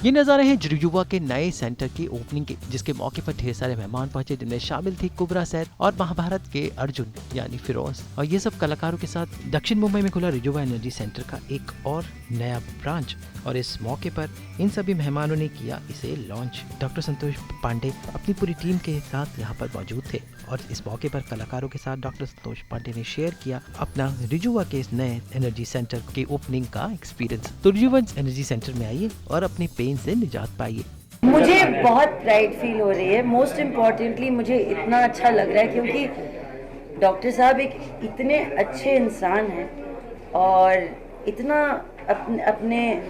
ये नज़ारे हैं जुजुवा के नए सेंटर की ओपनिंग के, जिसके मौके पर ढेर सारे मेहमान पहुंचे, जिनमें शामिल थी कुबरा सैद और महाभारत के अर्जुन यानी फिरोज। और ये सब कलाकारों के साथ दक्षिण मुंबई में खुला रिजुवा एनर्जी सेंटर का एक और नया ब्रांच, और इस मौके पर इन सभी मेहमानों ने किया इसे लॉन्च। डॉक्टर संतोष पांडे अपनी पूरी टीम के साथ यहाँ पर मौजूद थे, और इस मौके पर कलाकारों के साथ डॉक्टर संतोष पांडे ने शेयर किया अपना रिजुवा के इस नए एनर्जी सेंटर के ओपनिंग का एक्सपीरियंस। तो रिजुवा एनर्जी सेंटर में आइए और अपने पेन से निजात पाइए। मुझे बहुत प्राइड फील हो रही है। मोस्ट इम्पॉर्टेंटली मुझे इतना अच्छा लग रहा है क्योंकि डॉक्टर साहब एक इतने अच्छे इंसान हैं और इतना अपने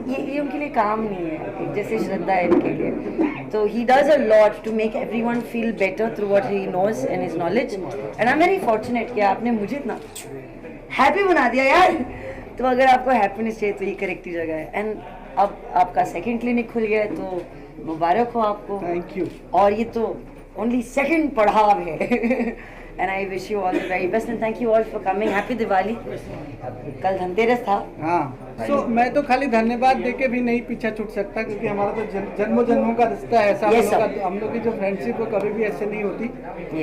ये उनके लिए काम नहीं है, जैसे श्रद्धा है इनके लिए। तो he does a lot to make everyone feel better through what he knows and his knowledge, and I am very fortunate कि आपने मुझे इतना हैप्पी बना दिया यार। तो अगर आपको हैप्पीनेस चाहिए तो ये करेक्ट जगह है। एंड अब आपका सेकंड क्लिनिक खुल गया है, तो मुबारक हो आपको। Thank you. और ये तो ओनली सेकंड पड़ाव है। And I wish you all the very best and thank you all for coming. Happy Diwali. कल धनतेरस था। हाँ, मैं तो खाली धन्यवाद देके भी नहीं पीछा छूट सकता, क्योंकि हमारा तो जन्मों जन्मों का रिश्ता है ऐसा। हम लोग की जो फ्रेंडशिप वो कभी भी ऐसे नहीं होती,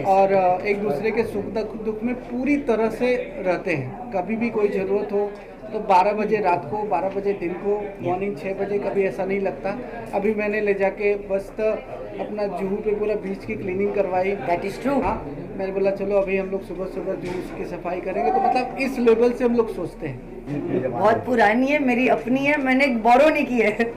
और एक दूसरे के सुख दुख में पूरी तरह से रहते हैं। कभी भी कोई ज़रूरत हो तो 12 बजे रात को, 12 बजे दिन को, मॉर्निंग 6 बजे, कभी ऐसा नहीं लगता। अभी मैंने ले जाके बस अपना जुहू पे पूरा बीच की क्लीनिंग करवाई। That is true. हाँ, मैंने बोला चलो अभी हम लोग सुबह सुबह जुहू की सफाई करेंगे। तो मतलब इस लेवल से हम लोग सोचते हैं। बहुत पुरानी है, मेरी अपनी है, मैंने बोरो नहीं की है।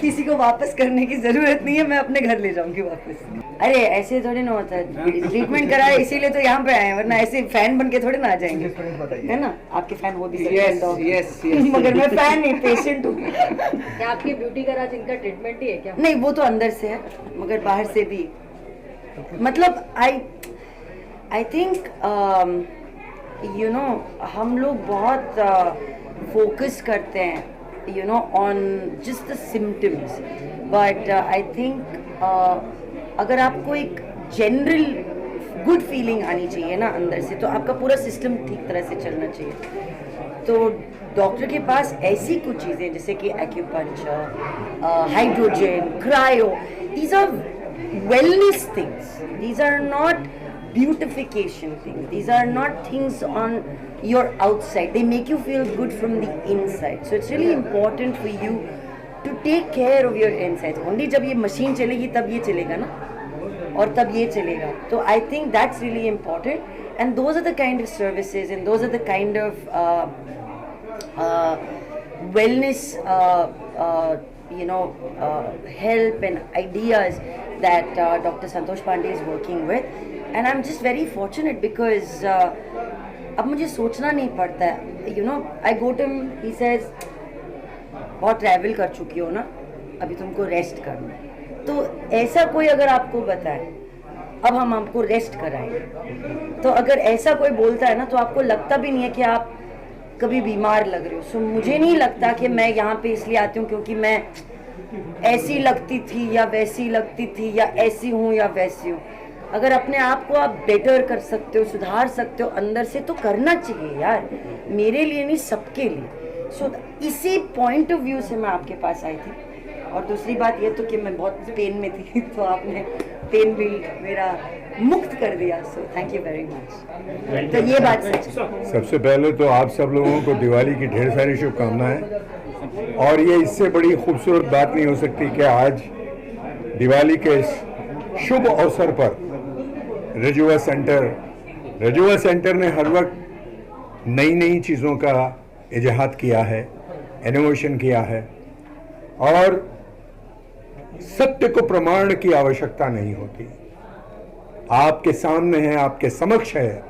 किसी को वापस करने की जरूरत नहीं है, मैं अपने घर ले जाऊंगी वापस। अरे ऐसे थोड़ी ना होता है, ट्रीटमेंट कराए इसीलिए तो यहाँ पे आए, वरना ऐसे फैन बन के थोड़ी ना आ जाएंगे, है ना। आपके फैन हो भी सकते हैं, मगर मैं फैन नहीं, पेशेंट हूँ। क्या आपकी ब्यूटी का राज इनका ट्रीटमेंट ही है क्या? नहीं, वो तो अंदर से है, मगर बाहर से भी। मतलब आई थिंक यू नो हम लोग बहुत फोकस करते हैं you know on just the symptoms, but I think अगर आपको एक जनरल गुड फीलिंग आनी चाहिए ना अंदर से, तो आपका पूरा सिस्टम ठीक तरह से चलना चाहिए। तो डॉक्टर के पास ऐसी कुछ चीज़ें जैसे कि acupuncture, hydrogen, cryo, these are wellness things. These are not beautification things. These are not things on your outside. They make you feel good from the inside. So it's really important for you to take care of your inside. Only जब ये machine चलेगी तब ये चलेगा ना, और तब ये चलेगा। तो I think that's really important. And those are the kind of services and those are the kind of wellness help and ideas that Dr. Santosh Pandey is working with, and I'm just very fortunate because अब मुझे सोचना नहीं पड़ता है। You know, I go to him, he says, बहुत travel कर चुकी हो ना, अभी तुमको रेस्ट करना है। तो ऐसा कोई अगर आपको बताए अब हम आपको रेस्ट कराएंगे, तो अगर ऐसा कोई बोलता है ना, तो आपको लगता भी नहीं है कि आप कभी बीमार लग रहे हो। सो मुझे नहीं लगता कि मैं यहाँ पे इसलिए आती हूँ क्योंकि मैं ऐसी लगती थी या वैसी लगती थी या ऐसी हूँ या वैसी हूँ। अगर अपने आप को आप बेटर कर सकते हो, सुधार सकते हो अंदर से, तो करना चाहिए यार, मेरे लिए नहीं सबके लिए। सो इसी पॉइंट ऑफ व्यू से मैं आपके पास आई थी। और दूसरी बात ये तो कि मैं बहुत पेन में थी, तो आपने पेन भी मेरा मुक्त कर दिया। So thank you very much. तो ये बात सच है। सबसे पहले तो आप सब लोगों को दिवाली की ढेर सारी शुभकामनाएं। और ये इससे बड़ी खूबसूरत बात नहीं हो सकती कि आज दिवाली के शुभ अवसर पर रिजुवा सेंटर ने हर वक्त नई नई चीज़ों का इजाद किया है, इनोवेशन किया है, और सत्य को प्रमाण की आवश्यकता नहीं होती। आपके सामने है, आपके समक्ष है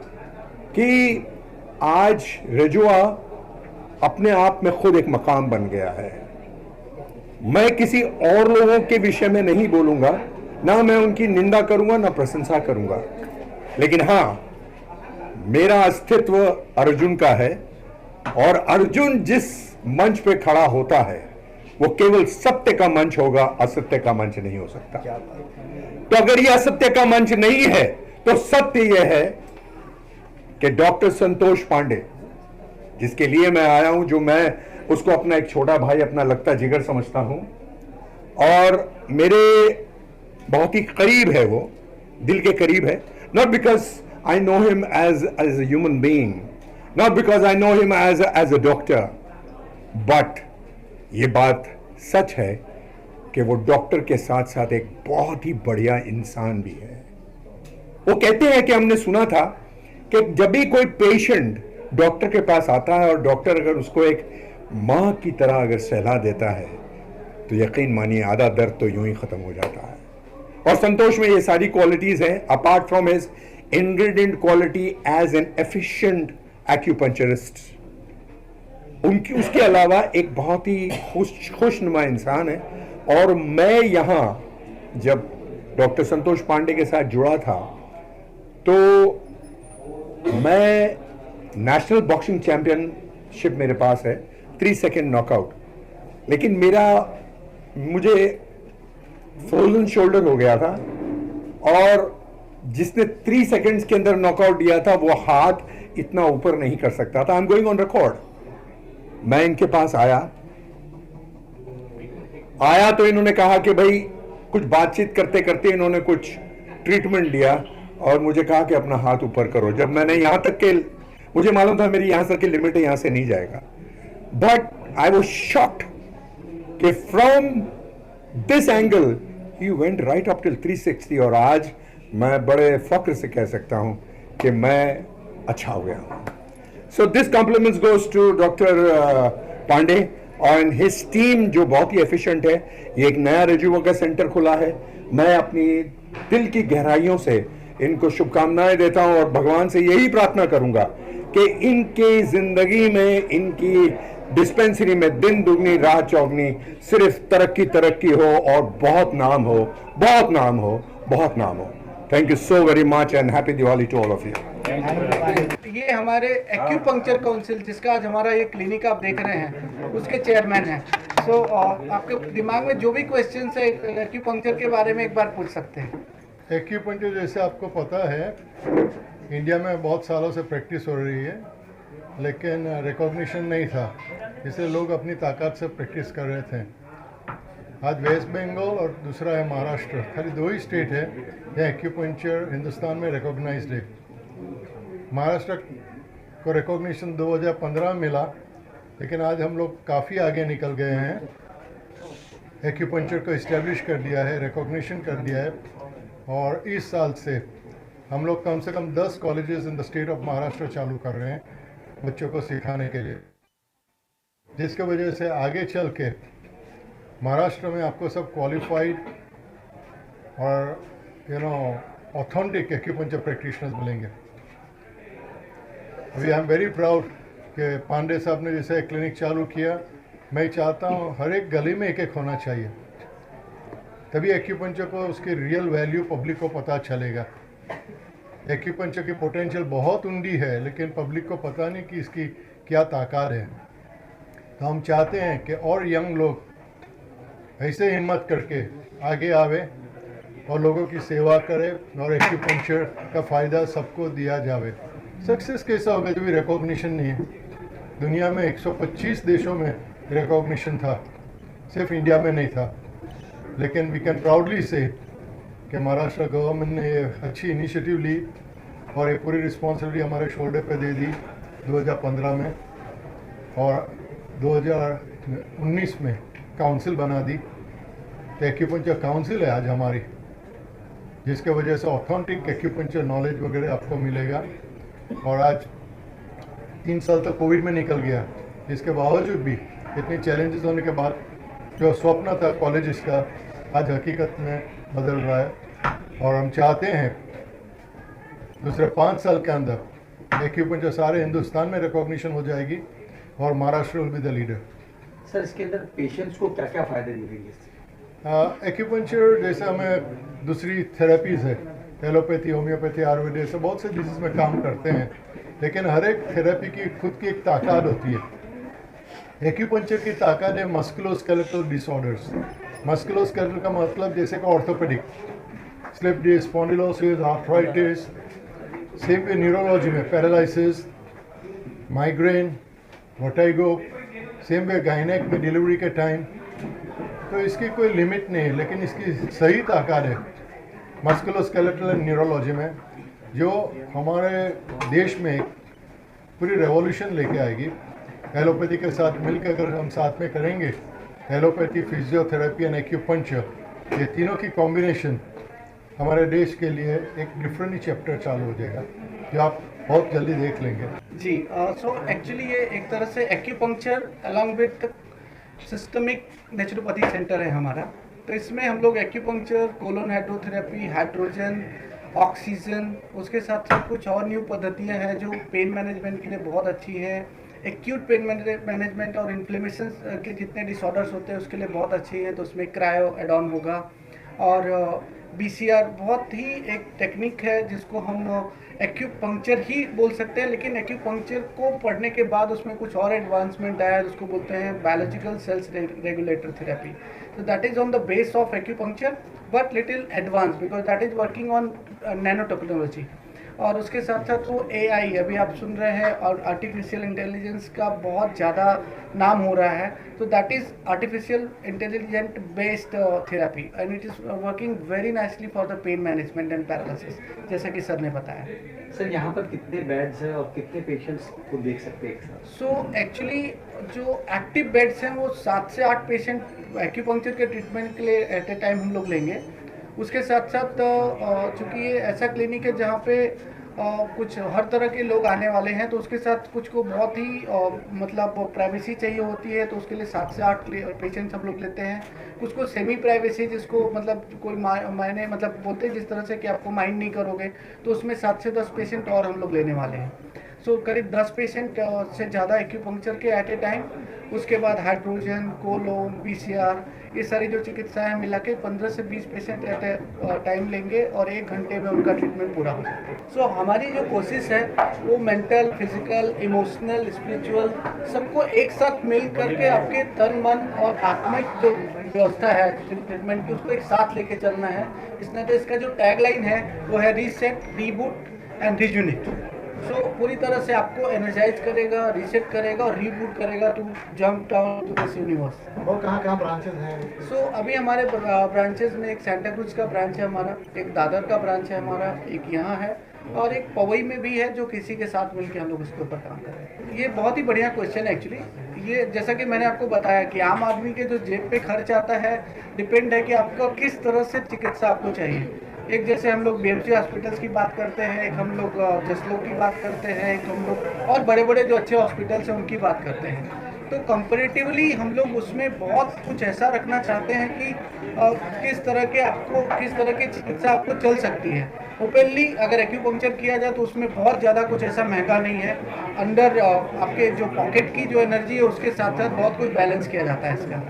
कि आज रिजुवा अपने आप में खुद एक मकाम बन गया है। मैं किसी और लोगों के विषय में नहीं बोलूंगा, ना मैं उनकी निंदा करूंगा ना प्रशंसा करूंगा, लेकिन हाँ, मेरा अस्तित्व अर्जुन का है, और अर्जुन जिस मंच पे खड़ा होता है वो केवल सत्य का मंच होगा, असत्य का मंच नहीं हो सकता। तो अगर यह असत्य का मंच नहीं है तो सत्य यह है कि डॉक्टर संतोष पांडे, जिसके लिए मैं आया हूं, जो मैं उसको अपना एक छोटा भाई, अपना लगता जिगर समझता हूँ और मेरे बहुत ही करीब है, वो दिल के करीब है. Not because I know him as a human being, not because I know him as a doctor, but ये बात सच है कि वो डॉक्टर के साथ साथ एक बहुत ही बढ़िया इंसान भी है. वो कहते हैं कि हमने सुना था कि जब भी कोई पेशेंट डॉक्टर के पास आता है और डॉक्टर अगर उसको एक माँ की तरह अगर सलाह देता है तो यकीन मानिए आधा दर्द तो यूं ही खत्म हो जाता है. और संतोष में ये सारी क्वालिटीज हैं, apart from his ingredient quality as an efficient acupuncturist. उनकी उसके अलावा एक बहुत ही खुशनुमा इंसान है. और मैं यहाँ जब डॉक्टर संतोष पांडे के साथ जुड़ा था तो मैं नेशनल बॉक्सिंग चैंपियनशिप मेरे पास है, 3 सेकंड नॉकआउट, लेकिन मुझे फ्रोजन शोल्डर हो गया था और जिसने 3 सेकंड्स के अंदर नॉकआउट दिया था वो हाथ इतना ऊपर नहीं कर सकता था. I am going on record. मैं इनके पास आया तो इन्होंने कहा कि भाई कुछ बातचीत करते करते इन्होंने कुछ ट्रीटमेंट दिया और मुझे कहा कि अपना हाथ ऊपर करो. जब मैंने यहां तक के, मुझे मालूम था मेरी यहां तक की लिमिट है, यहां से नहीं जाएगा, बट आई वाज शॉक्ड कि from this angle he went right up till 360. और आज मैं बड़े फख्र से कह सकता हूं कि मैं अच्छा हो गया हूं. So this compliments goes to doctor Pandey और हिज टीम जो बहुत ही एफिशिएंट है. ये एक नया रेजुवा का सेंटर खुला है. मैं अपनी दिल की गहराइयों से इनको शुभकामनाएं देता हूं और भगवान से यही प्रार्थना करूंगा कि इनकी जिंदगी में, इनकी डिस्पेंसरी में दिन दुगनी रात चौगनी सिर्फ तरक्की हो और बहुत नाम हो, बहुत नाम हो, बहुत नाम हो. Thank you so very much and happy Diwali to all of you. ये हमारे एक्यूपंक्चर काउंसिल, जिसका आज हमारा ये क्लिनिक आप देख रहे हैं, उसके चेयरमैन हैं. सो आपके दिमाग में जो भी क्वेश्चंस है एक्यूपंक्चर के बारे में एक बार पूछ सकते हैं. एक्यूपंक्चर जैसे आपको पता है इंडिया में बहुत सालों से प्रैक्टिस हो रही है, लेकिन रिकॉग्निशन नहीं था, इसलिए लोग अपनी ताकत से प्रैक्टिस कर रहे थे. आज वेस्ट बंगाल और दूसरा है महाराष्ट्र, खाली 2 ही स्टेट है जहाँ एक्यूपंक्चर हिंदुस्तान में रिकॉग्नाइज्ड है. महाराष्ट्र को रिकॉग्निशन 2015 में मिला, लेकिन आज हम लोग काफ़ी आगे निकल गए हैं. एक्यूपंक्चर को इस्टेब्लिश कर दिया है, रिकॉग्निशन कर दिया है और इस साल से हम लोग कम से कम 10 colleges in the state of Maharashtra चालू कर रहे हैं बच्चों को सिखाने के लिए, जिसके वजह से आगे चल के महाराष्ट्र में आपको सब क्वालिफाइड और ऑथेंटिक एक्यूपंक्चर प्रैक्टिशनर्स मिलेंगे. अभी आई एम वेरी प्राउड कि पांडे साहब ने जैसे क्लिनिक चालू किया, मैं चाहता हूँ हर एक गली में एक होना चाहिए, तभी एक्यूपंक्चर को उसकी रियल वैल्यू पब्लिक को पता चलेगा. एक्यूपंक्चर की पोटेंशियल बहुत उंडी है, लेकिन पब्लिक को पता नहीं कि इसकी क्या ताकत है. तो हम चाहते हैं कि और यंग लोग ऐसे हिम्मत करके आगे आवे और लोगों की सेवा करें और एक्यूपंक्चर का फ़ायदा सबको दिया जावे. सक्सेस कैसा होगा जब भी रिकॉग्निशन नहीं है. दुनिया में 125 देशों में रिकॉग्निशन था, सिर्फ इंडिया में नहीं था, लेकिन वी कैन प्राउडली से कि महाराष्ट्र गवर्नमेंट ने ये अच्छी इनिशिएटिव ली और ये पूरी रिस्पॉन्सिबिलिटी हमारे शोल्डर पे दे दी 2015 में और 2019 में काउंसिल बना दी. तो एक्यूपंक्चर काउंसिल है आज हमारी, जिसके वजह से ऑथेंटिक एक्यूपंक्चर नॉलेज वगैरह आपको मिलेगा. और आज 3 साल तक कोविड में निकल गया, इसके बावजूद भी इतने चैलेंजेस होने के बाद जो स्वप्न था कॉलेज का आज हकीकत में बदल रहा है. और हम चाहते हैं दूसरे 5 साल के अंदर एक्यूपंक्चर सारे हिंदुस्तान में रिकॉग्निशन हो जाएगी और Maharashtra will be the leader. Sir, इसके अंदर पेशेंट्स को क्या क्या फ़ायदे मिलेंगे? एक्यूपंक्चर जैसे हमें दूसरी थेरेपीज़ है, एलोपैथी, होम्योपैथी, आयुर्वेद, से बहुत से डिजीज़ में काम करते हैं, लेकिन हर एक थेरेपी की खुद की एक ताकत होती है. एक्यूपंक्चर की ताकत है मस्कुलोस्केलेटल डिसऑर्डर्स. मस्कुलोस्केलेटल का मतलब जैसे कि orthopaedic, slip disc, spondylosis, arthritis, same way neurology में paralysis, migraine, vertigo, same way gynaec में डिलीवरी के टाइम, तो इसकी कोई लिमिट नहीं है, लेकिन इसकी सही ताकत है मस्कुलोस्केलेटल एंड न्यूरोलॉजी में, जो हमारे देश में पूरी रेवोल्यूशन लेके आएगी। एलोपैथी के साथ मिलकर अगर हम साथ में करेंगे, एलोपैथी, फिजियोथेरेपी एंड एक्यूपंक्चर, ये तीनों की कॉम्बिनेशन हमारे देश के लिए एक डिफरेंट ही चैप्टर चालू हो जाएगा, जो आप बहुत जल्दी देख लेंगे। जी, सो एक्चुअली ये एक तरह से acupuncture along with systemic naturopathy centre है हमारा। तो इसमें हम लोग acupuncture, colon hydrotherapy, hydrogen, oxygen, उसके साथ साथ कुछ और न्यू पद्धतियाँ हैं जो पेन मैनेजमेंट के लिए बहुत अच्छी है। एक्यूट पेन मैनेजमेंट और इन्फ्लेमेशन के जितने डिसऑर्डर्स होते हैं उसके लिए बहुत अच्छी है, तो उसमें क्रायो एड ऑन होगा। और BCR बहुत ही एक टेक्निक है जिसको हम एक्यूपंक्चर ही बोल सकते हैं, लेकिन एक्यूपंक्चर को पढ़ने के बाद उसमें कुछ और एडवांसमेंट आया है, उसको बोलते हैं biological cells regulator therapy. So that is on the base of acupuncture but little advanced because that is working on nanotechnology। और उसके साथ साथ वो AI अभी आप सुन रहे हैं और आर्टिफिशियल इंटेलिजेंस का बहुत ज़्यादा नाम हो रहा है, तो that is artificial intelligent based therapy and it is working very nicely for the pain management and paralysis, जैसा कि सर ने बताया। सर यहाँ पर कितने बेड्स हैं और कितने पेशेंट्स को देख सकते हैं एक साथ? सो एक्चुअली जो एक्टिव बेड्स हैं वो 7 से 8 पेशेंट एक्यूपंक्चर के ट्रीटमेंट के लिए एट ए टाइम हम लोग लेंगे। उसके साथ साथ चूँकि ये ऐसा क्लिनिक है जहाँ पे कुछ हर तरह के लोग आने वाले हैं, तो उसके साथ कुछ को बहुत ही मतलब प्राइवेसी चाहिए होती है, तो उसके लिए 7 से 8 पेशेंट्स हम लोग लेते हैं। कुछ को सेमी प्राइवेसी, जिसको मतलब कोई मायने मतलब बोलते हैं जिस तरह से कि आपको माइंड नहीं करोगे, तो उसमें 7 से 10 पेशेंट और हम लोग लेने वाले हैं। सो करीब 10 पेशेंट से ज़्यादा एक्यूपंक्चर के एट ए टाइम। उसके बाद हाइड्रोजन, कोलोन, BCR, ये सारी जो चिकित्साएं मिला के 15 से 20 पेशेंट एट ए टाइम लेंगे और 1 घंटे में उनका ट्रीटमेंट पूरा हो जाता है। सो हमारी जो कोशिश है वो मेंटल, फिजिकल, इमोशनल, स्पिरिचुअल सबको एक साथ मिल करके आपके तन, मन और आत्मिक जो व्यवस्था है ट्रीटमेंट की, उसको एक साथ लेके चलना है। इसका जो टैगलाइन है वो है रीसेट, रीबूट एंड रिजुनेट। सो पूरी तरह से आपको एनर्जाइज करेगा, रीसेट करेगा और रीबूट करेगा to jump down to this universe. और कहाँ ब्रांचेस हैं? सो अभी हमारे ब्रांचेस में एक सेंटा क्रूज का ब्रांच है हमारा, एक दादर का ब्रांच है हमारा, एक यहाँ है और एक पवई में भी है, जो किसी के साथ मिलकर हम लोग उसके ऊपर काम कर रहे हैं। ये बहुत ही बढ़िया क्वेश्चन है एक्चुअली। ये जैसा कि मैंने आपको बताया कि आम आदमी के जो जेब पे खर्च आता है, डिपेंड है कि आपको किस तरह से चिकित्सा आपको चाहिए। एक जैसे हम लोग BMC हॉस्पिटल्स की बात करते हैं, एक हम लोग जसलोक की बात करते हैं, एक हम लोग और बड़े बड़े जो अच्छे हॉस्पिटल्स हैं उनकी बात करते हैं। तो कंपैरेटिवली हम लोग उसमें बहुत कुछ ऐसा रखना चाहते हैं कि किस तरह की चिकित्सा आपको चल सकती है। ओपनली अगर एक्यूपंक्चर किया जाए तो उसमें बहुत ज़्यादा कुछ ऐसा महंगा नहीं है। अंडर आपके जो पॉकेट की जो एनर्जी है उसके साथ साथ बहुत कुछ बैलेंस किया जाता है इसका।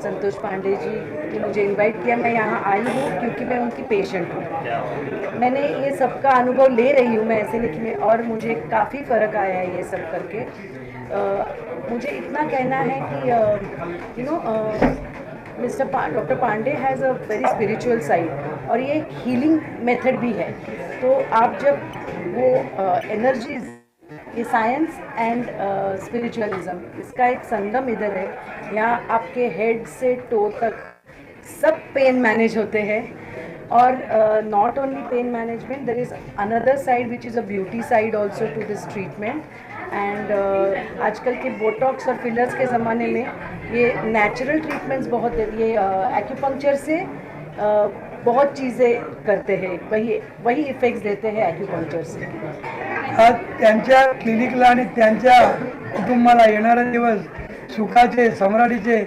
संतोष पांडे जी ने मुझे इनवाइट किया, मैं यहाँ आई हूँ क्योंकि मैं उनकी पेशेंट हूँ। मैंने ये सब का अनुभव ले रही हूँ, मैं ऐसे नहीं कि मैं, और मुझे काफ़ी फ़र्क आया है ये सब करके। मुझे इतना कहना है कि doctor Pandey has a very spiritual side और ये एक हीलिंग मेथड भी है। तो आप जब वो एनर्जीज, ये साइंस एंड स्पिरिचुअलिज्म, इसका एक संगम इधर है। यहाँ आपके हेड से टो तक सब पेन मैनेज होते हैं और not only pain management, there is another side which is a beauty side also to this treatment. And आजकल के बोटॉक्स और फिलर्स के ज़माने में ये नेचुरल ट्रीटमेंट्स बहुत, ये एक्यूपंक्चर से बहुत चीज़ें करते हैं, वही इफेक्ट्स देते हैं एक्यूपंक्चर से। आज त्यांच्या क्लिनिकला आणि त्यांच्या कुटुंबाला येणारे दिवस सुखाचे, सम्राटीचे,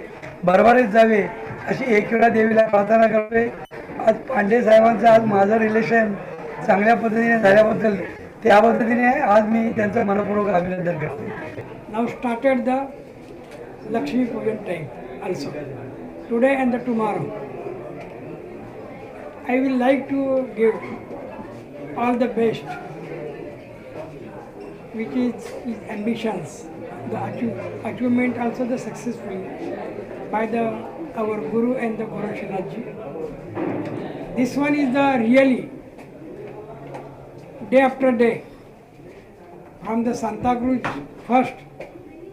भरभरीत जावे अशी एकविरा देवीला प्रार्थना करते। आज पांडे साहेबांचं आज माझं रिलेशन चांगल्या पद्धतीने झाल्याबद्दल त्या पद्धतीने आज मी त्यांचं मनपूर्वक अभिनंदन करते। Now started the Lakshmi Pujan time also, today and the tomorrow. I will like to give all the best, which is his ambitions, the achievement also the successful by our Guru and the Gorakshanath ji. This one is the really day after day, from the Santa Cruz first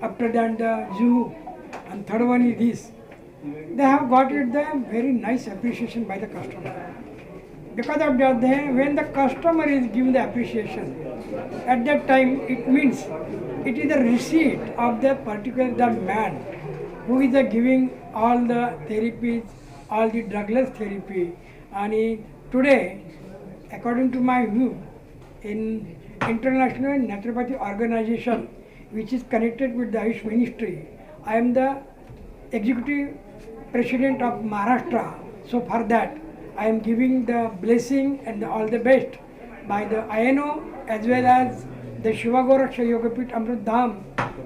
after that the zoo, and third one is this. They have got it the very nice appreciation by the customer. Because of that, when the customer is giving the appreciation, at that time it means it is the receipt of the particular the man who is giving all the therapies, all the drugless therapy. And today, according to my view, in International Naturopathy Organization, which is connected with the Ayush Ministry, I am the Executive President of Maharashtra. So for that, I am giving the blessing and all the best by the INO as well as the Shiva Goraksha Yogapit Amrit Dham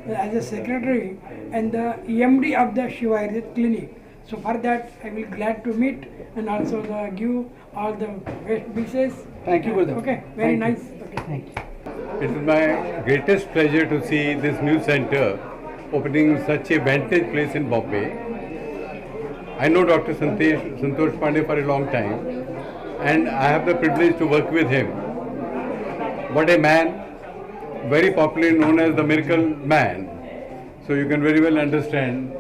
as a secretary and the EMD of the Shiva Ayurvedic Clinic. So for that, I will glad to meet and also give all the best wishes. Thank you, Gurudev. Okay, very nice. Okay. Thank you. It is my greatest pleasure to see this new center opening in such a vantage place in Bombay. I know Dr. Santosh Pandey for a long time, and I have the privilege to work with him. What a man, very popularly known as the Miracle Man. So you can very well understand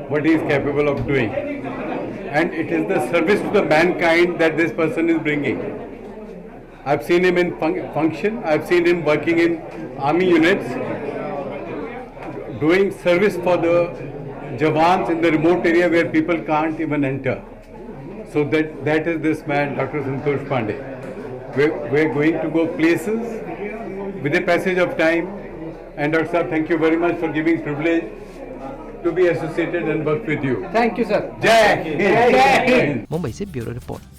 what he is capable of doing. And it is the service to the mankind that this person is bringing. I've seen him in function, I've seen him working in army units, doing service for the Jawans in the remote area where people can't even enter. So that is this man, Dr. Santosh Pandey. We're going to go places with the passage of time. And Dr. Sir, thank you very much for giving privilege to be associated and work with you. Thank you, sir. Jai Hind. Mumbai से bureau report.